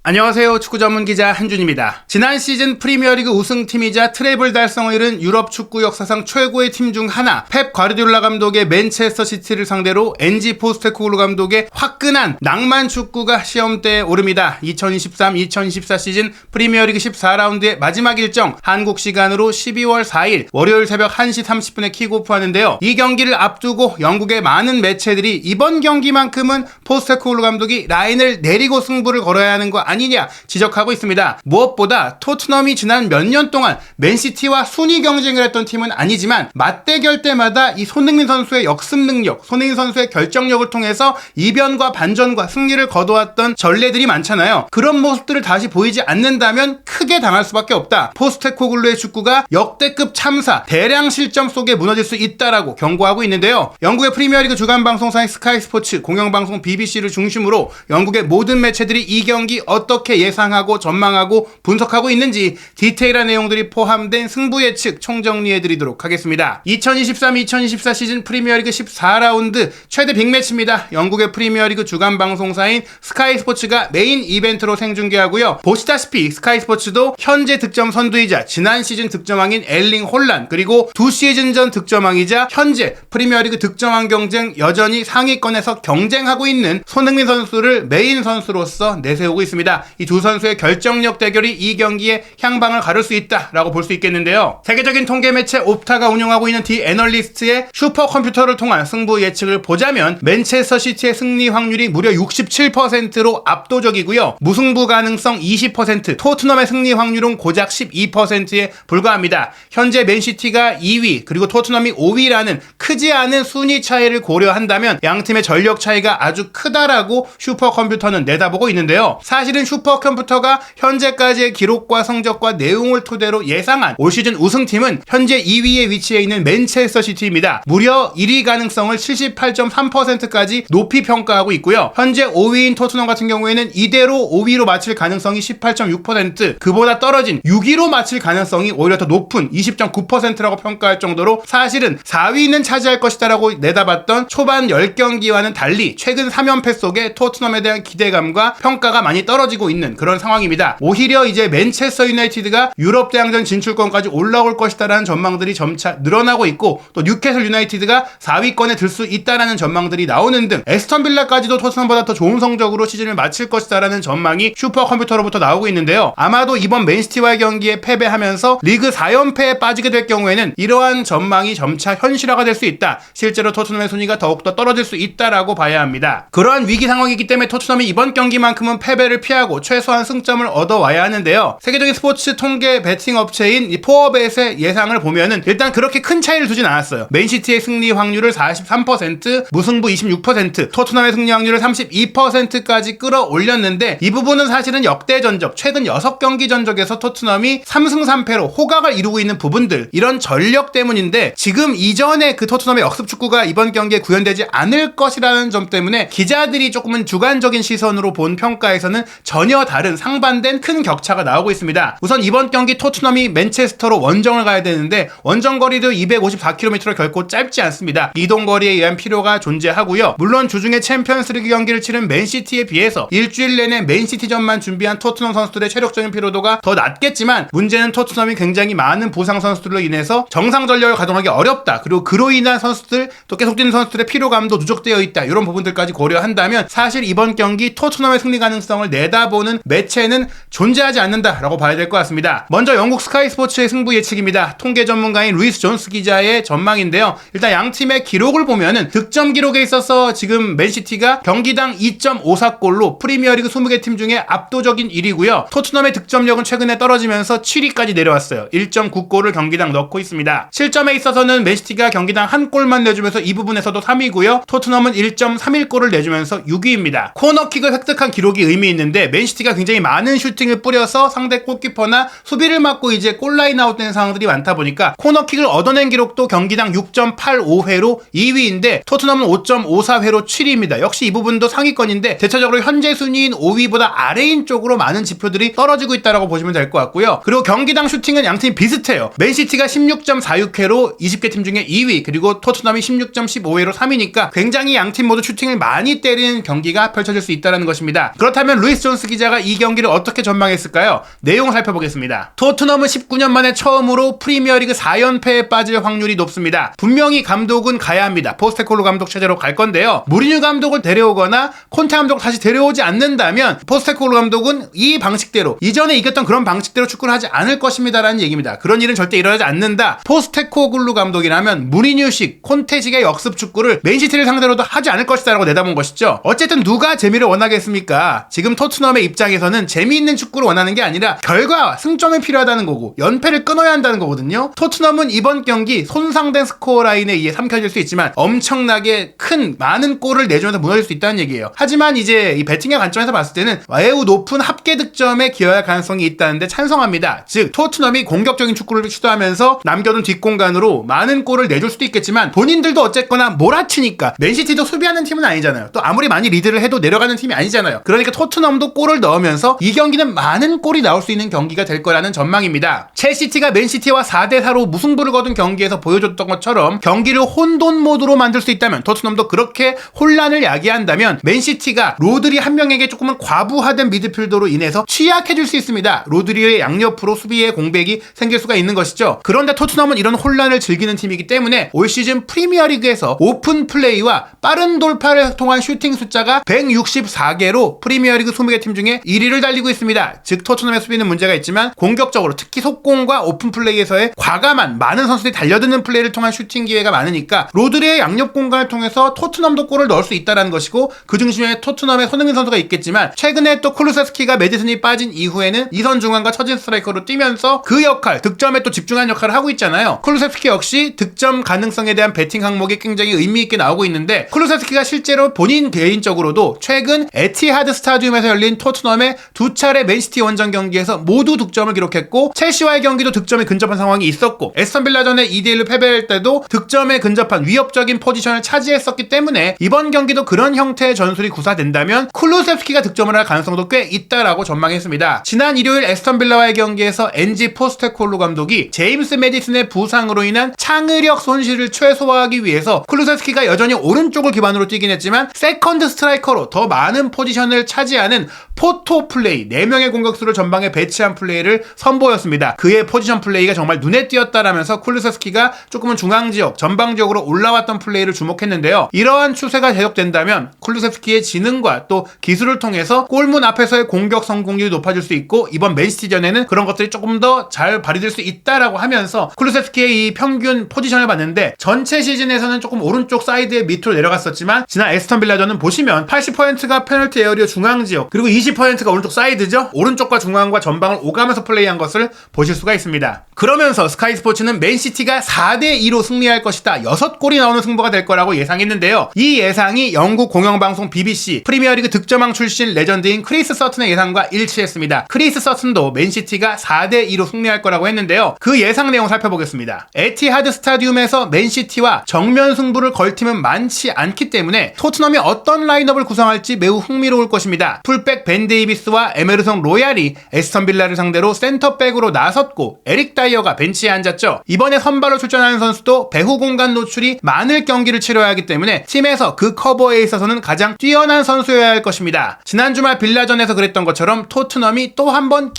안녕하세요. 축구 전문 기자 한준입니다. 지난 시즌 프리미어리그 우승팀이자 트래블 달성을 이룬 유럽 축구 역사상 최고의 팀 중 하나 펩 과르디올라 감독의 맨체스터 시티를 상대로 엔지 포스테코글루 감독의 화끈한 낭만 축구가 시험대에 오릅니다. 2023-2024 시즌 프리미어리그 14라운드의 마지막 일정 한국 시간으로 12월 4일 월요일 새벽 1시 30분에 킥오프하는데요. 이 경기를 앞두고 영국의 많은 매체들이 이번 경기만큼은 포스테코글루 감독이 라인을 내리고 승부를 걸어야 하는 거 아니냐 지적하고 있습니다. 무엇보다 토트넘이 지난 몇 년 동안 맨시티와 순위 경쟁을 했던 팀은 아니지만 맞대결 때마다 이 손흥민 선수의 역습 능력, 손흥민 선수의 결정력을 통해서 이변과 반전과 승리를 거둬왔던 전례들이 많잖아요. 그런 모습들을 다시 보이지 않는다면 크게 당할 수밖에 없다. 포스테코글루의 축구가 역대급 참사, 대량 실점 속에 무너질 수 있다라고 경고하고 있는데요. 영국의 프리미어리그 주간 방송사인 스카이 스포츠, 공영방송 BBC를 중심으로 영국의 모든 매체들이 이 경기 어떻게 예상하고 전망하고 분석하고 있는지 디테일한 내용들이 포함된 승부 예측 총정리해드리도록 하겠습니다. 2023-2024 시즌 프리미어리그 14라운드 최대 빅매치입니다. 영국의 프리미어리그 주간 방송사인 스카이 스포츠가 메인 이벤트로 생중계하고요. 보시다시피 스카이 스포츠도 현재 득점 선두이자 지난 시즌 득점왕인 엘링 홀란, 그리고 두 시즌 전 득점왕이자 현재 프리미어리그 득점왕 경쟁 여전히 상위권에서 경쟁하고 있는 손흥민 선수를 메인 선수로서 내세우고 있습니다. 이 두 선수의 결정력 대결이 이 경기의 향방을 가를 수 있다라고 볼 수 있겠는데요. 세계적인 통계 매체 옵타가 운영하고 있는 디 애널리스트의 슈퍼컴퓨터를 통한 승부 예측을 보자면 맨체스터 시티의 승리 확률이 무려 67%로 압도적이고요. 무승부 가능성 20%, 토트넘의 승리 확률은 고작 12%에 불과합니다. 현재 맨시티가 2위 그리고 토트넘이 5위라는 크지 않은 순위 차이를 고려한다면 양팀의 전력 차이가 아주 크다라고 슈퍼컴퓨터는 내다보고 있는데요. 사실은 슈퍼컴퓨터가 현재까지의 기록과 성적과 내용을 토대로 예상한 올 시즌 우승팀은 현재 2위에 위치해 있는 맨체스터 시티입니다. 무려 1위 가능성을 78.3%까지 높이 평가하고 있고요. 현재 5위인 토트넘 같은 경우에는 이대로 5위로 마칠 가능성이 18.6%, 그보다 떨어진 6위로 마칠 가능성이 오히려 더 높은 20.9%라고 평가할 정도로 사실은 4위는 차지할 것이다라고 내다봤던 초반 10경기와는 달리 최근 3연패 속에 토트넘에 대한 기대감과 평가가 많이 떨어지고 있는 그런 상황입니다. 오히려 이제 맨체스터 유나이티드가 유럽 대항전 진출권까지 올라올 것이다라는 전망들이 점차 늘어나고 있고, 또 뉴캐슬 유나이티드가 4위권에 들 수 있다라는 전망들이 나오는 등 에스턴 빌라까지도 토트넘보다 더 좋은 성적으로 시즌을 마칠 것이다라는 전망이 슈퍼컴퓨터로부터 나오고 있는데요. 아마도 이번 맨시티와의 경기에 패배하면서 리그 4연패에 빠지게 될 경우에는 이러한 전망이 점차 현실화가 될 수 있다. 실제로 토트넘의 순위가 더욱더 떨어질 수 있다라고 봐야 합니다. 그러한 위기 상황이기 때문에 토트넘이 이번 경기만큼은 패배를 피하고 최소한 승점을 얻어와야 하는데요. 세계적인 스포츠 통계 베팅 업체인 이 포어벳의 예상을 보면은 일단 그렇게 큰 차이를 두진 않았어요. 맨시티의 승리 확률을 43%, 무승부 26%, 토트넘의 승리 확률을 32%까지 끌어올렸는데, 이 부분은 사실은 역대 전적, 최근 6경기 전적에서 토트넘이 3승 3패로 호각을 이루고 있는 부분들, 이런 전력 때문인데, 지금 이전에 그 토트넘의 역습 축구가 이번 경기에 구현되지 않을 것이라는 점 때문에 기자들이 조금은 주관적인 시선으로 본 평가에서는 전혀 다른 상반된 큰 격차가 나오고 있습니다. 우선 이번 경기 토트넘이 맨체스터로 원정을 가야 되는데 원정 거리도 254km로 결코 짧지 않습니다. 이동거리에 의한 필요가 존재하고요. 물론 주중에 챔피언스리그 경기를 치른 맨시티에 비해서 일주일 내내 맨시티전만 준비한 토트넘 선수들의 체력적인 피로도가 더 낮겠지만, 문제는 토트넘이 굉장히 많은 부상 선수들로 인해서 정상 전력을 가동하기 어렵다. 그리고 그로 인한 선수들, 또 계속 뛰는 선수들의 피로감도 누적되어 있다. 이런 부분들까지 고려한다면 사실 이번 경기 토트넘의 승리 가능성을 내다보는 매체는 존재하지 않는다라고 봐야 될 것 같습니다. 먼저 영국 스카이 스포츠의 승부 예측입니다. 통계 전문가인 루이스 존스 기자의 전망인데요. 일단 양 팀의 기록을 보면은 득점 기록에 있어서 지금 맨시티가 경기당 2.54골로 프리미어리그 20개 팀 중에 압도적인 1위고요. 토트넘의 득점력은 최근에 떨어지면서 7위까지 내려왔어요. 1.9골을 경기당 넣고 있습니다. 실점에 있어서는 맨시티가 경기당 1골만 내주면서 이 부분에서도 3위고요. 토트넘은 1.31골을 내주면서 6위입니다. 코너킥을 획득한 기록이 의미 있는데, 맨시티가 굉장히 많은 슈팅을 뿌려서 상대 골키퍼나 수비를 막고 이제 골라인 아웃되는 상황들이 많다 보니까 코너킥을 얻어낸 기록도 경기당 6.85회로 2위인데 토트넘은 5.54회로 7위입니다. 역시 이 부분도 상위권인데 대체적으로 현재 순위인 5위보다 아래인 쪽으로 많은 지표들이 떨어지고 있다고 보시면 될 것 같고요. 그리고 경기당 슈팅은 양팀이 비슷해요. 맨시티가 16.46회로 20개 팀 중에 2위, 그리고 토트넘이 16.15회로 3위니까 굉장히 양팀 모두 슈팅을 많이 때리는 경기가 펼쳐질 수 있다는 것입니다. 그렇다면 루이스 존스 스포츠 기자가 이 경기를 어떻게 전망했을까요? 내용 살펴보겠습니다. 토트넘은 19년 만에 처음으로 프리미어리그 4연패에 빠질 확률이 높습니다. 분명히 감독은 가야 합니다. 포스테코글루 감독 체제로 갈 건데요. 무리뉴 감독을 데려오거나 콘테 감독을 다시 데려오지 않는다면 포스테코글루 감독은 이 방식대로, 이전에 이겼던 그런 방식대로 축구를 하지 않을 것입니다라는 얘기입니다. 그런 일은 절대 일어나지 않는다. 포스테코글루 감독이라면 무리뉴식, 콘테식의 역습 축구를 맨시티를 상대로도 하지 않을 것이다라고 내다본 것이죠. 어쨌든 누가 재미를 원하겠습니까? 지금 토트넘의 입장에서는 재미있는 축구를 원하는 게 아니라 결과와 승점이 필요하다는 거고 연패를 끊어야 한다는 거거든요. 토트넘은 이번 경기 손상된 스코어 라인에 의해 삼켜질 수 있지만 엄청나게 많은 골을 내주면서 무너질 수 있다는 얘기예요. 하지만 이제 이 배팅의 관점에서 봤을 때는 매우 높은 합계 득점에 기여할 가능성이 있다는데 찬성합니다. 즉 토트넘이 공격적인 축구를 시도하면서 남겨둔 뒷공간으로 많은 골을 내줄 수도 있겠지만 본인들도 어쨌거나 몰아치니까, 맨시티도 수비하는 팀은 아니잖아요. 또 아무리 많이 리드를 해도 내려가는 팀이 아니잖아요. 그러니까 토트넘도 골을 넣으면서 이 경기는 많은 골이 나올 수 있는 경기가 될 거라는 전망입니다. 첼시티가 맨시티와 4대4로 무승부를 거둔 경기에서 보여줬던 것처럼 경기를 혼돈 모드로 만들 수 있다면, 토트넘도 그렇게 혼란을 야기한다면 맨시티가 로드리 한 명에게 조금은 과부하된 미드필더로 인해서 취약해질 수 있습니다. 로드리의 양옆으로 수비의 공백이 생길 수가 있는 것이죠. 그런데 토트넘은 이런 혼란을 즐기는 팀이기 때문에 올 시즌 프리미어리그에서 오픈 플레이와 빠른 돌파를 통한 슈팅 숫자가 164개로 프리미어리그 20개 팀 중에 1위를 달리고 있습니다. 즉 토트넘의 수비는 문제가 있지만 공격적으로 특히 속공과 오픈 플레이에서의 과감한 많은 선수들이 달려드는 플레이를 통한 슈팅 기회가 많으니까 로드리의 양옆 공간을 통해서 토트넘도 골을 넣을 수 있다는 것이고, 그 중심에 토트넘의 손흥민 선수가 있겠지만 최근에 또 쿨루세스키가 메디슨이 빠진 이후에는 이선 중앙과 처진 스트라이커로 뛰면서 그 역할, 득점에 또 집중한 역할을 하고 있잖아요. 쿨루세스키 역시 득점 가능성에 대한 배팅 항목이 굉장히 의미있게 나오고 있는데, 쿨루세스키가 실제로 본인 개인적으로도 최근 에티하드 스타디움에서 열린 토트넘의 두 차례 맨시티 원정 경기에서 모두 득점을 기록했고, 첼시와의 경기도 득점에 근접한 상황이 있었고, 에스턴 빌라전에 2대1로 패배할 때도 득점에 근접한 위협적인 포지션을 차지했었기 때문에 이번 경기도 그런 형태의 전술이 구사된다면 쿨루세스키가 득점을 할 가능성도 꽤 있다라고 전망했습니다. 지난 일요일 에스턴 빌라와의 경기에서 엔지 포스테코글루 감독이 제임스 메디슨의 부상으로 인한 창의력 손실을 최소화하기 위해서 쿨루세스키가 여전히 오른쪽을 기반으로 뛰긴 했지만 세컨드 스트라이커로 더 많은 포지션을 차지하는 포토 플레이, 4명의 공격수를 전방에 배치한 플레이를 선보였습니다. 그의 포지션 플레이가 정말 눈에 띄었다라면서 쿨루세스키가 조금은 중앙지역, 전방지역으로 올라왔던 플레이를 주목했는데요. 이러한 추세가 계속된다면 쿨루세스키의 지능과 또 기술을 통해서 골문 앞에서의 공격 성공률이 높아질 수 있고, 이번 맨시티전에는 그런 것들이 조금 더 잘 발휘될 수 있다라고 하면서 쿨루세스키의 이 평균 포지션을 봤는데 전체 시즌에서는 조금 오른쪽 사이드의 밑으로 내려갔었지만 지난 에스턴 빌라전은 보시면 80%가 페널티 에어리어 중앙지역, 그리고 20%가 오른쪽 사이드죠. 오른쪽과 중앙과 전방을 오가면서 플레이한 것을 보실 수가 있습니다. 그러면서 스카이 스포츠는 맨시티가 4대2로 승리할 것이다, 6골이 나오는 승부가 될 거라고 예상했는데요. 이 예상이 영국 공영방송 BBC 프리미어리그 득점왕 출신 레전드인 크리스 서튼의 예상과 일치했습니다. 크리스 서튼도 맨시티가 4대2로 승리할 거라고 했는데요. 그 예상 내용 살펴보겠습니다. 에티하드 스타디움에서 맨시티와 정면 승부를 걸 팀은 많지 않기 때문에 토트넘이 어떤 라인업을 구성할지 매우 흥미로울 것입니다. 풀백 벤 데이비스와 에메르송 로얄이 에스턴 빌라를 상대로 센터백으로 나섰고, 에릭 다이어가 벤치에 앉았죠. 이번에 선발로 출전하는 선수도 배후 공간 노출이 많을 경기를 치러야 하기 때문에 팀에서 그 커버에 있어서는 가장 뛰어난 선수여야 할 것입니다. 지난 주말 빌라전에서 그랬던 것처럼 토트넘이 또 한 번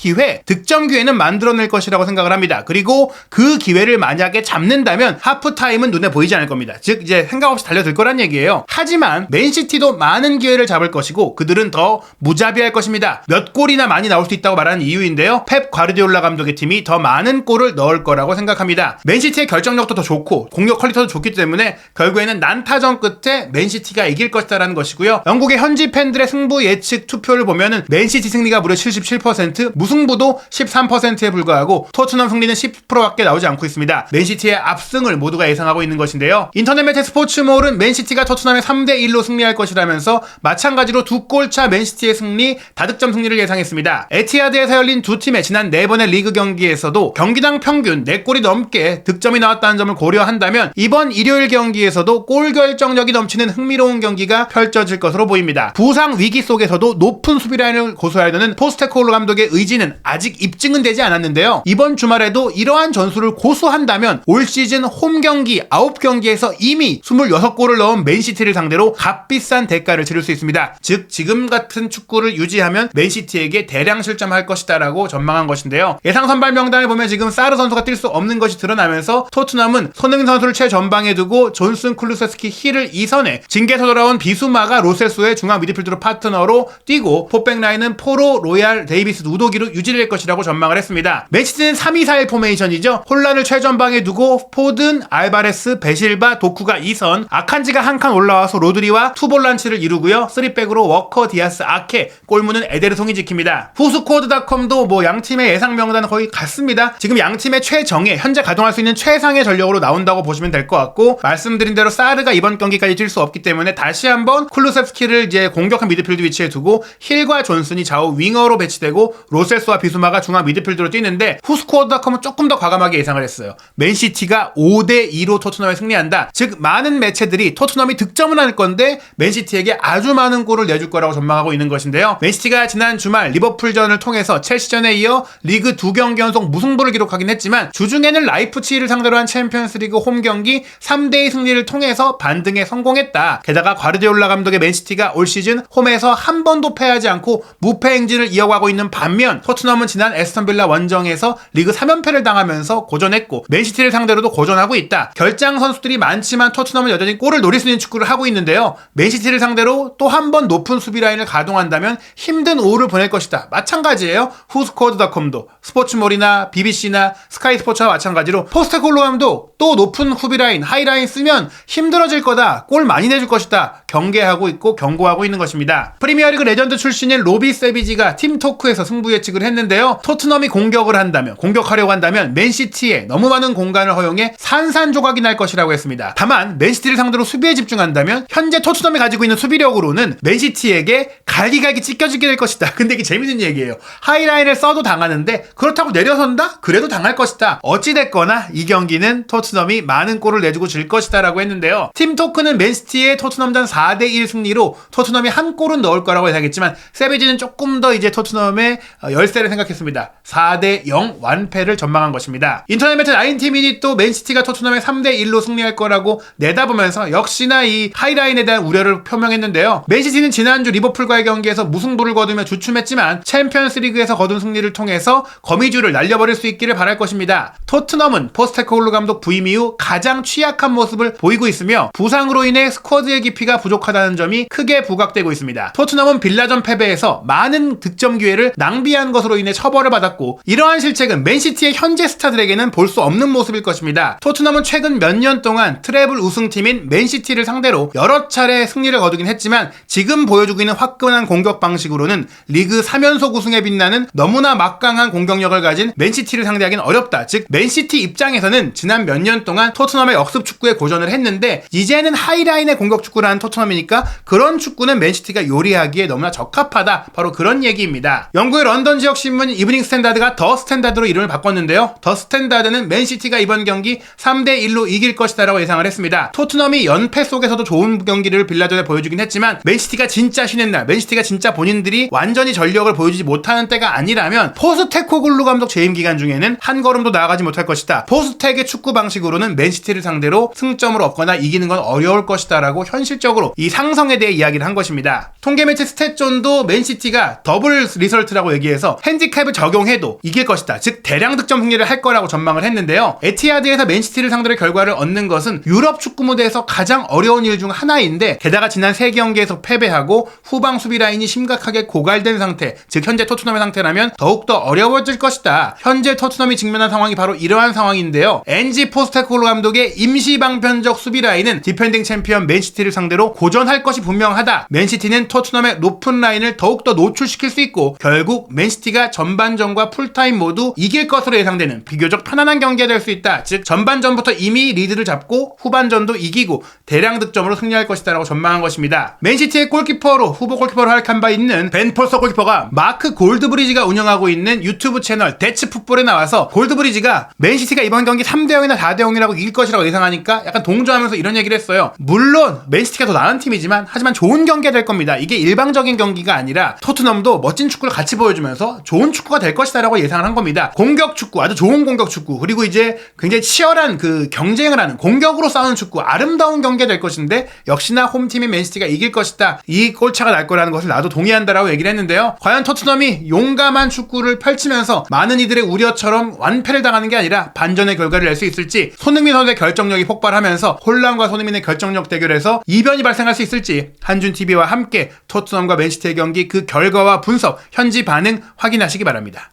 득점 기회는 만들어낼 것이라고 생각을 합니다. 그리고 그 기회를 만약에 잡는다면 하프타임은 눈에 보이지 않을 겁니다. 즉 이제 생각 없이 달려들 거란 얘기예요. 하지만 맨시티도 많은 기회를 잡을 것이고 그들은 더 무자비할 것입니다. 몇 골이나 많이 나올 수 있다고 말하는 이유인데요. 펩 과르디올라 감독의 팀이 더 많은 골을 넣을 거라고 생각합니다. 맨시티의 결정력도 더 좋고 공격 퀄리티도 좋기 때문에 결국에는 난타전 끝에 맨시티가 이길 것이다라는 것이고요. 영국의 현지 팬들의 승부 예측 투표를 보면은 맨시티 승리가 무려 77%, 무승부도 13%에 불과하고 토트넘 승리는 10%밖에 나오지 않고 있습니다. 맨시티의 압승을 모두가 예상하고 있는 것인데요. 인터넷 매체 스포츠몰은 맨시티가 토트넘의 3대1로 승리할 것이라면서 마찬가지로 2골 차 맨시티의 승리, 다득점 승리를 예상했습니다. 에티하드에서 열린 두 팀의 지난 4번의 리그 경기에서도 경기당 평균 4골이 넘게 득점이 나왔다는 점을 고려한다면 이번 일요일 경기에서도 골 결정력이 넘치는 흥미로운 경기가 펼쳐질 것으로 보입니다. 부상 위기 속에서도 높은 수비 라인을 고수해야 되는 포스테코글루 감독의 의지는 아직 입증은 되지 않았는데요. 이번 주말에도 이러한 전술을 고수한다면 올 시즌 홈 경기 9경기에서 이미 26골을 넣은 맨시티를 상대로 값비싼 대가를 치를 수 있습니다. 즉 지금 같은 축구를 승부를 유지하면 맨시티에게 대량 실점할 것이다 라고 전망한 것인데요. 예상 선발 명단을 보면 지금 사르 선수가 뛸 수 없는 것이 드러나면서 토트넘은 손흥민 선수를 최전방에 두고 존슨, 쿨루세스키, 힐을 2선에 징계에서 돌아온 비수마가 로셀소의 중앙 미드필드로 파트너로 뛰고 포백 라인은 포로, 로얄, 데이비스, 우도기로 유지될 것이라고 전망을 했습니다. 맨시티는 3-2-4-1 포메이션이죠. 혼란을 최전방에 두고 포든, 알바레스, 베실바, 도쿠가 2선, 아칸지가 한 칸 올라와서 로드리와 투볼란치를 이루고요. 3백으로 워커, 디아스, 아케, 골문은 에데르송이 지킵니다. 후스코드닷컴도 뭐 양팀의 예상 명단은 거의 같습니다. 지금 양팀의 최정예, 현재 가동할 수 있는 최상의 전력으로 나온다고 보시면 될 것 같고, 말씀드린 대로 사르가 이번 경기까지 뛸 수 없기 때문에 다시 한번 쿨루셉스키를 이제 공격한 미드필드 위치에 두고 힐과 존슨이 좌우 윙어로 배치되고 로셀소와 비수마가 중앙 미드필드로 뛰는데, 후스코드닷컴은 조금 더 과감하게 예상을 했어요. 맨시티가 5-2로 토트넘에 승리한다. 즉 많은 매체들이 토트넘이 득점을 할 건데 맨시티에게 아주 많은 골을 내줄 거라고 전망하고 있는 것인데요. 맨시티가 지난 주말 리버풀전을 통해서 첼시전에 이어 리그 2경기 연속 무승부를 기록하긴 했지만 주중에는 라이프치히를 상대로 한 챔피언스리그 홈 경기 3대2 승리를 통해서 반등에 성공했다. 게다가 과르디올라 감독의 맨시티가 올 시즌 홈에서 한 번도 패하지 않고 무패 행진을 이어가고 있는 반면, 토트넘은 지난 에스턴빌라 원정에서 리그 3연패를 당하면서 고전했고 맨시티를 상대로도 고전하고 있다. 결장 선수들이 많지만 토트넘은 여전히 골을 노릴 수 있는 축구를 하고 있는데요. 맨시티를 상대로 또 한 번 높은 수비 라인을 가동한다면 힘든 오후를 보낼 것이다. 마찬가지예요. 후스코드닷컴도, 스포츠몰이나 BBC나 스카이 스포츠와 마찬가지로 포스테코글루 감독 또 높은 후비 라인, 하이라인 쓰면 힘들어질 거다. 골 많이 내줄 것이다. 경계하고 있고 경고하고 있는 것입니다. 프리미어리그 레전드 출신인 로비 세비지가 팀토크에서 승부 예측을 했는데요. 토트넘이 공격하려고 한다면 맨시티에 너무 많은 공간을 허용해 산산조각이 날 것이라고 했습니다. 다만 맨시티를 상대로 수비에 집중한다면 현재 토트넘이 가지고 있는 수비력으로는 맨시티에게 갈기갈기 찢겨지게 될 것이다. 근데 이게 재밌는 얘기예요. 하이라인을 써도 당하는데 그렇다고 내려선다? 그래도 당할 것이다. 어찌됐거나 이 경기는 토트넘이 많은 골을 내주고 질 것이다 라고 했는데요. 팀토크는 맨시티의 토트넘전 4대1 승리로 토트넘이 한 골은 넣을 거라고 예상했지만, 세비지는 조금 더 이제 토트넘의 열세를 생각했습니다. 4대0 완패를 전망한 것입니다. 인터넷 매체 90minutes이 또 맨시티가 토트넘에 3대1로 승리할 거라고 내다보면서 역시나 이 하이라인에 대한 우려를 표명했는데요. 맨시티는 지난주 리버풀과의 경기에서 무승부를 거두며 주춤했지만 챔피언스리그에서 거둔 승리를 통해서 거미줄을 날려버릴 수 있기를 바랄 것입니다. 토트넘은 포스테코글루 감독 부임 이후 가장 취약한 모습을 보이고 있으며 부상으로 인해 스쿼드의 깊이가 부족하다는 점이 크게 부각되고 있습니다. 토트넘은 빌라전 패배에서 많은 득점 기회를 낭비한 것으로 인해 처벌을 받았고, 이러한 실책은 맨시티의 현재 스타들에게는 볼 수 없는 모습일 것입니다. 토트넘은 최근 몇 년 동안 트래블 우승팀인 맨시티를 상대로 여러 차례 승리를 거두긴 했지만 지금 보여주고 있는 화끈한 공격 방식으로는 리그 3연속 우승에 빛나는 너무나 막강한 공격력을 가진 맨시티를 상대하기는 어렵다. 즉 맨시티 입장에서는 지난 몇 년 동안 토트넘의 역습 축구에 고전을 했는데 이제는 하이라인의 공격 축구를 하는 토트넘이니까 그런 축구는 맨시티가 요리하기에 너무나 적합하다. 바로 그런 얘기입니다. 영국의 런던 지역 신문 이브닝 스탠다드가 더 스탠다드로 이름을 바꿨는데요. 더 스탠다드는 맨시티가 이번 경기 3대1로 이길 것이다 라고 예상을 했습니다. 토트넘이 연패 속에서도 좋은 경기를 빌라전에 보여주긴 했지만 맨시티가 진짜 쉬는 날, 맨시티가 진짜 본인들이 완전히 전력을 보여주지 못하는 때가 아니라면 포스테코글루 감독 재임 기간 중에는 한 걸음도 나아가지 못할 것이다. 포스텍의 축구 방식으로는 맨시티를 상대로 승점을 얻거나 이기는 건 어려울 것이다 라고 현실적으로 이 상성에 대해 이야기를 한 것입니다. 통계 매체 스탯존도 맨시티가 더블 리설트라고 얘기해서 핸디캡을 적용해도 이길 것이다. 즉 대량 득점 승리를 할 거라고 전망을 했는데요. 에티하드에서 맨시티를 상대로 결과를 얻는 것은 유럽 축구 무대에서 가장 어려운 일 중 하나인데, 게다가 지난 3경기에서 패배하고 후방 수비 라인이 심각하게 고갈된 상태, 즉 현재 토트넘의 상태라면 더욱더 어려워질 것이다. 현재 토트넘이 직면한 상황이 바로 이러한 상황인데요. 엔지 포스테코글루 감독의 임시 방편적 수비 라인은 디펜딩 챔피언 맨시티를 상대로 고전할 것이 분명하다. 맨시티는 토트넘의 높은 라인을 더욱더 노출시킬 수 있고 결국 맨시티가 전반전과 풀타임 모두 이길 것으로 예상되는 비교적 편안한 경기가 될 수 있다. 즉 전반전부터 이미 리드를 잡고 후반전도 이기고 대량 득점으로 승리할 것이다 라고 전망한 것입니다. 맨시티의 골키퍼로 후보 골키퍼로 활약한 바 있는 벤 폴서 골키퍼가 마크 골드브리지가 운영하고 있는 유튜브 채널 대치풋볼에 나와서 골드브리지가 맨시티가 이번 경기 3대0이나 4대0이라고 이길 것이라고 예상하니까 약간 동조하면서 이런 얘기를 했어요. 물론 맨시티가 더 나을 나은 팀이지만 하지만 좋은 경기가 될 겁니다. 이게 일방적인 경기가 아니라 토트넘도 멋진 축구를 같이 보여주면서 좋은 축구가 될 것이다 라고 예상을 한 겁니다. 공격 축구, 아주 좋은 공격 축구, 그리고 이제 굉장히 치열한 그 경쟁을 하는 공격으로 싸우는 축구, 아름다운 경기가 될 것인데 역시나 홈팀인 맨시티가 이길 것이다, 이 골차가 날 거라는 것을 나도 동의한다라고 얘기를 했는데요. 과연 토트넘이 용감한 축구를 펼치면서 많은 이들의 우려처럼 완패를 당하는 게 아니라 반전의 결과를 낼 수 있을지, 손흥민 선수의 결정력이 폭발하면서 홀란과 손흥민의 결정력 대결에서 이변이 발생할 수 있을지 한준TV와 함께 토트넘과 맨시티의 경기 그 결과와 분석, 현지 반응 확인하시기 바랍니다.